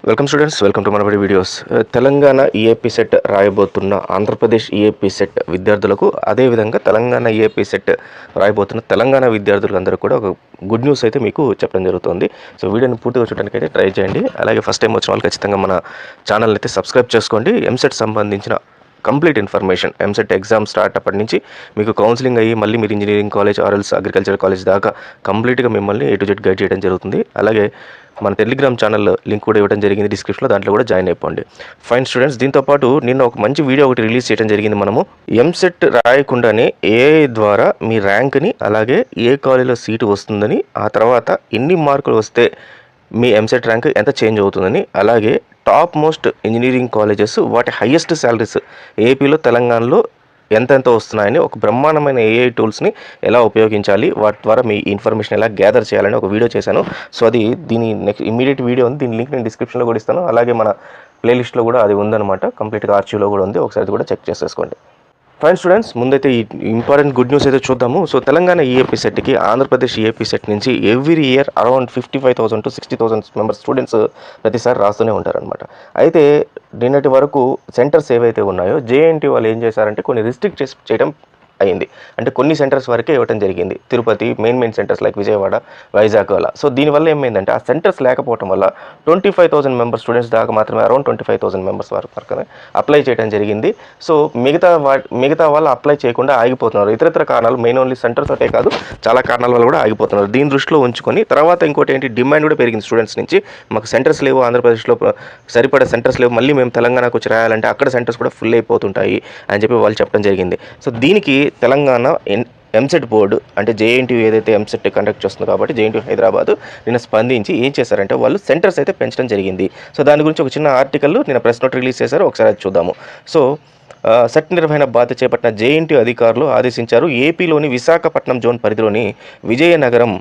Welcome students, welcome to మన videos. Telangana EAP set రాయబోతున్న Andhra Pradesh EAP set విద్యార్థులకు, అదేవిధంగా తెలంగాణ ఈఏపీ సెట్ రాయబోతున్న తెలంగాణ విద్యార్థులందరూ కూడా ఒక గుడ్ న్యూస్ అయితే మీకు చెప్పడం జరుగుతుంది. సో వీడియోని పూర్తిగా చూడడానికి అయితే ట్రై చేయండి. అలాగే ఫస్ట్ టైం వచ్చిన వాళ్ళు ఖచ్చితంగా మన ఛానల్ అయితే సబ్స్క్రైబ్ చేసుకోండి. ఎంసెట్ సంబంధించిన complete information, EAMCET exam start అప్పటి నుంచి మీకు కౌన్సిలింగ్ అయ్యి మళ్ళీ మీరు ఇంజనీరింగ్ కాలేజ్ ఆర్ఎల్స్ అగ్రికల్చర్ కాలేజ్ దాకా కంప్లీట్గా మిమ్మల్ని A to Z గైడ్ చేయడం జరుగుతుంది. అలాగే మన టెలిగ్రామ్ ఛానల్ లింక్ కూడా ఇవ్వడం జరిగింది డిస్క్రిప్షన్లో, దాంట్లో కూడా జాయిన్ అయిపోండి. ఫైన్ స్టూడెంట్స్, దీంతోపాటు నిన్న ఒక మంచి వీడియో ఒకటి రిలీజ్ చేయడం జరిగింది. మనము ఎంసెట్ రాయకుండానే ఏఐ ద్వారా మీ ర్యాంక్ని, అలాగే ఏ కాలేజీలో సీటు వస్తుందని, ఆ తర్వాత ఎన్ని మార్కులు వస్తే మీ ఎంసెట్ ర్యాంక్ ఎంత చేంజ్ అవుతుందని, అలాగే టాప్ మోస్ట్ ఇంజనీరింగ్ కాలేజెస్ వాటి హయ్యెస్ట్ శాలరీస్ ఏపీలో తెలంగాణలో ఎంతెంత వస్తున్నాయని, ఒక బ్రహ్మాండమైన ఏఐ టూల్స్ని ఎలా ఉపయోగించాలి, వాటి ద్వారా మీ ఇన్ఫర్మేషన్ ఎలా గ్యాదర్ చేయాలని ఒక వీడియో చేశాను. సో అది దీని నెక్స్ట్ ఇమీడియట్ వీడియో ఉంది, దీని లింక్ నేను డిస్క్రిప్షన్లో కూడా ఇస్తాను. అలాగే మన ప్లేలిస్ట్లో కూడా అది ఉందన్నమాట, కంప్లీట్గా ఆర్చీవ్లో కూడా ఉంది, ఒకసారి కూడా చెక్ చేసేసుకోండి. ఫైన్ స్టూడెంట్స్, ముందైతే ఈ ఇంపార్టెంట్ గుడ్ న్యూస్ అయితే చూద్దాము. సో తెలంగాణ ఈఏపీ సెట్కి ఆంధ్రప్రదేశ్ ఈఏపీ సెట్ నుంచి every year around 55,000 to 60,000 members students ప్రతిసారి రాస్తూనే ఉంటారనమాట. అయితే నిన్నటి వరకు సెంటర్స్ ఏవైతే ఉన్నాయో జేఎన్టీ వాళ్ళు ఏం చేశారంటే కొన్ని రిస్ట్రిక్ట్ చేయడం అయింది. అంటే కొన్ని సెంటర్స్ వరకే ఇవ్వడం జరిగింది, Tirupati, main centres like Vijayawada, Vizag అలా. సో దీనివల్ల ఏమైందంటే ఆ సెంటర్స్ లేకపోవడం వల్ల 25,000 మెంబర్స్ స్టూడెంట్స్ దాకా మాత్రమే, అరౌండ్ 25,000 మెంబర్స్ వరకు అప్లై చేయడం జరిగింది. సో మిగతా వాళ్ళు అప్లై చేయకుండా ఆగిపోతున్నారు. ఇతర కారణాలు, మెయిన్ ఓన్లీ సెంటర్స్ ఒకటే కాదు, చాలా కారణాల వల్ల కూడా ఆగిపోతున్నారు. దీని దృష్టిలో ఉంచుకొని తర్వాత ఇంకోటి ఏంటి, డిమాండ్ కూడా పెరిగింది స్టూడెంట్స్ నుంచి. మాకు సెంటర్స్ లేవు, ఆంధ్రప్రదేశ్లో సరిపడే సెంటర్స్ లేవు, మళ్ళీ మేము తెలంగాణకు వచ్చి రాయాలంటే అక్కడ సెంటర్స్ కూడా ఫుల్ అయిపోతుంటాయి అని చెప్పి వాళ్ళు చెప్పడం జరిగింది. సో దీనికి తెలంగాణ ఎంసెట్ బోర్డు, అంటే జేఎన్టీయూ ఏదైతే ఎంసెట్ కండక్ట్ చేస్తుందో కాబట్టి జేఎన్టీయూ హైదరాబాద్ నిన్న స్పందించి ఏం చేశారంటే వాళ్ళు సెంటర్స్ అయితే పెంచడం జరిగింది. సో దాని గురించి ఒక చిన్న ఆర్టికల్ నిన్న ప్రెస్ నోట్ రిలీజ్ చేశారు, ఒకసారి అది చూద్దాము. సో సెట్ నిర్వహణ బాధ్యత చేపట్టిన జేఎన్టీయూ అధికారులు ఆదేశించారు. ఏపీలోని విశాఖపట్నం జోన్ పరిధిలోని విజయనగరం,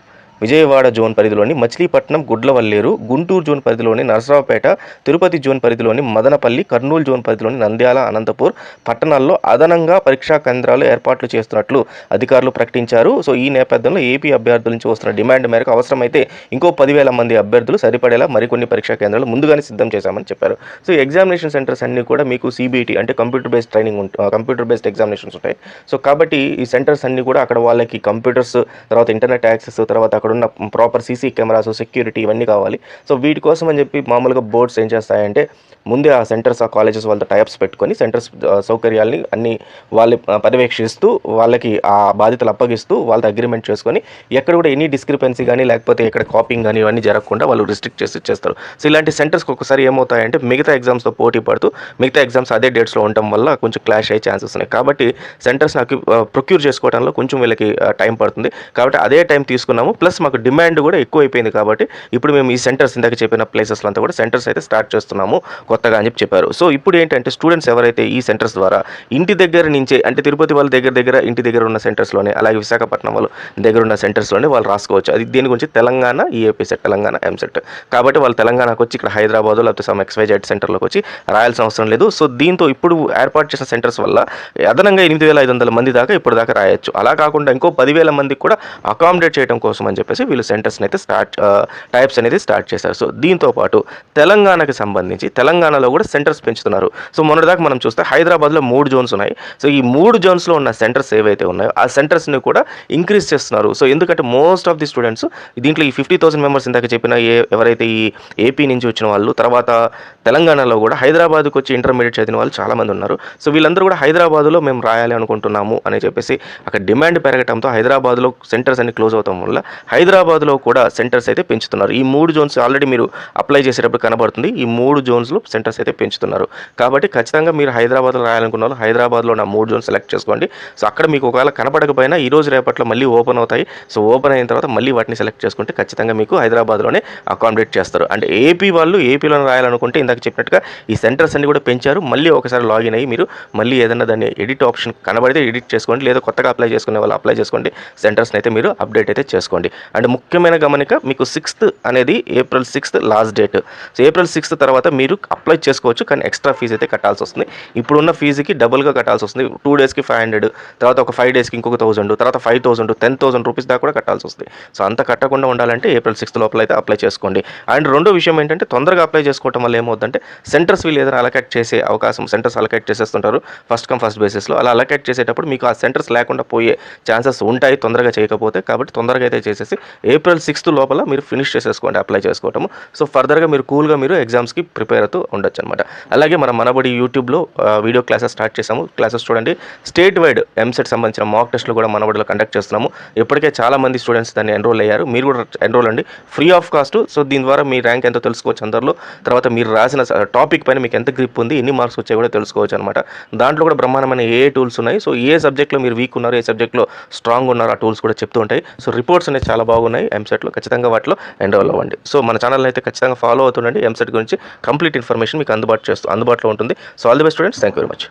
విజయవాడ జోన్ పరిధిలోని మచిలీపట్నం, గుడ్లవల్లేరు, గుంటూరు జోన్ పరిధిలోని నరసరావుపేట, తిరుపతి జోన్ పరిధిలోని మదనపల్లి, కర్నూలు జోన్ పరిధిలోని నంద్యాల, అనంతపూర్ పట్టణాల్లో అదనంగా పరీక్షా కేంద్రాలు ఏర్పాట్లు చేస్తున్నట్లు అధికారులు ప్రకటించారు. సో ఈ నేపథ్యంలో ఏపీ అభ్యర్థుల నుంచి వస్తున్న డిమాండ్ మేరకు అవసరమైతే ఇంకో 10,000 మంది అభ్యర్థులు సరిపడేలా మరికొన్ని పరీక్షా కేంద్రాలు ముందుగానే సిద్ధం చేశామని చెప్పారు. సో ఎగ్జామినేషన్ సెంటర్స్ అన్నీ కూడా మీకు సిబిఐటి అంటే computer based training computer based examinations ఉంటాయి. సో కాబట్టి ఈ సెంటర్స్ అన్నీ కూడా అక్కడ వాళ్ళకి కంప్యూటర్స్, తర్వాత ఇంటర్నెట్ యాక్సెస్, తర్వాత అక్కడ ఉన్న ప్రాపర్ సీసీ కెమెరాస్, సెక్యూరిటీ ఇవన్నీ కావాలి. సో వీటి కోసం అని చెప్పి మామూలుగా బోర్డ్స్ ఏం చేస్తాయంటే ముందే ఆ సెంటర్స్, ఆ కాలేజెస్ వాళ్ళతో టైప్స్ పెట్టుకొని సెంటర్స్ సౌకర్యాలని అన్ని వాళ్ళు పర్యవేక్షిస్తూ వాళ్ళకి ఆ బాధ్యతలు అప్పగిస్తూ వాళ్ళతో అగ్రిమెంట్ చేసుకొని ఎక్కడ కూడా ఎనీ డిస్క్రిపెన్సీ కానీ లేకపోతే ఎక్కడ కాపింగ్ కానీ ఇవన్నీ జరగకుండా వాళ్ళు రిస్ట్రిక్ట్ చేసి చేస్తారు. సో ఇలాంటి సెంటర్స్కి ఒకసారి ఏమవుతాయంటే మిగతా ఎగ్జామ్స్తో పోటీ పడుతూ మిగతా ఎగ్జామ్స్ అదే డేట్స్లో ఉండటం వల్ల కొంచెం క్లాష్ అయ్యే ఛాన్సెస్ ఉన్నాయి. కాబట్టి సెంటర్స్ నాకు ప్రొక్యూర్ చేసుకోవడంలో కొంచెం వీళ్ళకి టైం పడుతుంది. కాబట్టి అదే టైం తీసుకున్నాము. ప్లస్ మాకు డిమాండ్ కూడా ఎక్కువ అయిపోయింది కాబట్టి ఇప్పుడు మేము ఈ సెంటర్స్ ఇందాక చెప్పిన ప్లేసెస్లో అంతా కూడా సెంటర్స్ అయితే స్టార్ట్ చేస్తున్నాము కొత్తగా అని చెప్పారు. సో ఇప్పుడు ఏంటంటే స్టూడెంట్స్ ఎవరైతే ఈ సెంటర్స్ ద్వారా ఇంటి దగ్గర నుంచే, అంటే తిరుపతి వాళ్ళ దగ్గర ఇంటి దగ్గర ఉన్న సెంటర్స్లోనే, అలాగే విశాఖపట్నం వాళ్ళు దగ్గర ఉన్న సెంటర్స్లోనే వాళ్ళు రాసుకోవచ్చు. అది దీని గురించి తెలంగాణ ఈఏపీ సెట్, తెలంగాణ ఎంసెట్. కాబట్టి వాళ్ళు తెలంగాణకు వచ్చి ఇక్కడ హైదరాబాద్ లేకపోతే సమ్ XYZ సెంటర్లోకి వచ్చి రాయాల్సిన అవసరం లేదు. సో దీంతో ఇప్పుడు ఏర్పాటు చేసిన సెంటర్స్ వల్ల అదనంగా 8,500 మంది దాకా ఇప్పుడు దాకా రాయొచ్చు. అలా కాకుండా ఇంకో 10,000 మందికి కూడా అకామిడేట్ చేయడం కోసం అని చెప్పేసి వీళ్ళు సెంటర్స్ని అయితే టైప్స్ అనేది స్టార్ట్ చేశారు. సో దీంతో పాటు తెలంగాణకి సంబంధించి తెలంగాణలో కూడా సెంటర్స్ పెంచుతున్నారు. సో మొన్నటిదాకా మనం చూస్తే హైదరాబాద్లో 3 జోన్స్ ఉన్నాయి. సో ఈ 3 జోన్స్లో ఉన్న సెంటర్స్ ఏవైతే ఉన్నాయో ఆ సెంటర్స్ని కూడా ఇంక్రీజ్ చేస్తున్నారు. సో ఎందుకంటే మోస్ట్ ఆఫ్ ది స్టూడెంట్స్ దీంట్లో ఈ 50,000 మెంబర్స్ ఇందాక చెప్పిన ఎవరైతే ఈ ఏపీ నుంచి వచ్చిన వాళ్ళు, తర్వాత తెలంగాణలో కూడా హైదరాబాద్కి వచ్చి ఇంటర్మీడియట్ చదివిన వాళ్ళు చాలామంది ఉన్నారు. సో వీళ్ళందరూ కూడా హైదరాబాద్లో మేము రాయాలి అనుకుంటున్నాము అని చెప్పేసి అక్కడ డిమాండ్ పెరగడంతో హైదరాబాద్లో సెంటర్స్ అన్ని క్లోజ్ అవడం వల్ల హైదరాబాద్లో కూడా సెంటర్స్ అయితే పెంచుతున్నారు. ఈ 3 జోన్స్ ఆల్రెడీ మీరు అప్లై చేసేటప్పుడు కనబడుతుంది. ఈ 3 జోన్స్లో సెంటర్స్ అయితే పెంచుతున్నారు. కాబట్టి ఖచ్చితంగా మీరు హైదరాబాద్లో రాయాలనుకున్నారు, హైదరాబాద్లో ఉన్న 3 జోన్స్ సెలెక్ట్ చేసుకోండి. సో అక్కడ మీకు ఒకవేళ కనపడకపోయినా ఈ రోజు రేపట్లో మళ్ళీ ఓపెన్ అవుతాయి. సో ఓపెన్ అయిన తర్వాత మళ్ళీ వాటిని సెలెక్ట్ చేసుకుంటే ఖచ్చితంగా మీకు హైదరాబాద్లోనే అకామిడేట్ చేస్తారు. అంటే ఏపీ వాళ్ళు ఏపీలో రాయాలనుకుంటే ఇందాక చెప్పినట్టుగా ఈ సెంటర్స్ అన్ని కూడా పెంచారు. మళ్ళీ ఒకసారి లాగిన్ అయ్యి మీరు మళ్ళీ ఏదైనా దాన్ని ఎడిట్ ఆప్షన్ కనబడితే ఎడిట్ చేసుకోండి, లేదా కొత్తగా అప్లై చేసుకునే వాళ్ళు అప్లై చేసుకోండి. సెంటర్స్ని అయితే మీరు అప్డేట్ అయితే చేసుకోండి. అండ్ ముఖ్యమైన గమనిక, మీకు 6th అనేది April 6th last date. So April 6th తర్వాత మీరు అప్లై చేసుకోవచ్చు, కానీ ఎక్స్ట్రా ఫీజు అయితే కట్టాల్సి వస్తుంది. ఇప్పుడున్న ఫీజుకి డబుల్గా కట్టాల్సి వస్తుంది. 2 డేస్కి 500, తర్వాత ఒక 5 డేస్కి ఇంకొక 1000, తర్వాత 5000, 10,000 రూపీస్ దాకా కూడా కట్టాల్సి వస్తుంది. సో అంత కట్టకుండా ఉండాలంటే ఏప్రిల్ 6th లోపల అయితే అప్లై చేసుకోండి. అండ్ రెండో విషయం ఏంటంటే, తొందరగా అప్లై చేసుకోవడం వల్ల ఏమవుతుందంటే సెంటర్స్ వీళ్ళు ఏదైనా అలొకేట్ చేసే అవకాశం, సెంటర్స్ అలొకేట్ చేసేస్తుంటారు ఫస్ట్ కమ్ ఫస్ట్ బేసిస్లో. అలా అలొకేట్ చేసేటప్పుడు మీకు ఆ సెంటర్స్ లేకుండా పోయే ఛాన్సెస్ ఉంటాయి తొందరగా చేయకపోతే. కాబట్టి తొందరగా అయితే చేసేసి ఏప్రిల్ 6th లోపల మీరు ఫినిష్ చేసేసుకోండి అప్లై చేసుకోవటము. సో ఫర్దర్గా మీరు కూల్గా మీరు ఎగ్జామ్స్కి ప్రిపేర్ అవుతూ ఉండొచ్చు అనమాట. అలాగే మన మనబడి యూట్యూబ్లో వీడియో క్లాసెస్ స్టార్ట్ చేసాము. క్లాసెస్ చూడండి. స్టేట్ వైడ్ ఎంసెట్ సంబంధించిన మాక్ టెస్ట్లు కూడా మనబడిలో కండక్ట్ చేస్తున్నాము. ఇప్పటికే చాలా మంది స్టూడెంట్స్ దాన్ని ఎన్రోల్ అయ్యారు. మీరు కూడా ఎన్రోల్ అండి, ఫ్రీ ఆఫ్ కాస్ట్. సో దీని ద్వారా మీ ర్యాంక్ ఎంతో తెలుసుకోవచ్చు అందరిలో. తర్వాత మీరు రాసిన టాపిక్ పైన మీకు ఎంత గ్రిప్ ఉంది, ఎన్ని మార్క్స్ వచ్చాయి కూడా తెలుసుకోవచ్చు అనమాట. దాంట్లో కూడా బ్రహ్మాండమైన ఏ టూల్స్ ఉన్నాయి. సో ఏ సబ్జెక్ట్లో మీరు వీక్ ఉన్నారు, ఏ సబ్జెక్ట్లో స్ట్రాంగ్ ఉన్నారు, ఆ టూల్స్ కూడా చెప్తూ ఉంటాయి. సో రిపోర్ట్స్ అనేవి చాలా బాగున్నాయి ఎంసెట్లో. ఖచ్చితంగా వాటిలో ఎన్రోల్ అవ్వండి. సో మన ఛానల్ అయితే ఖచ్చితంగా ఫాలో అవుతుండండి. ఎంసెట్ గురించి కంప్లీట్ ఇన్ఫర్మేషన్ మీకు అందుబాటులో ఉంటుంది. So all the best students. Thank you very much.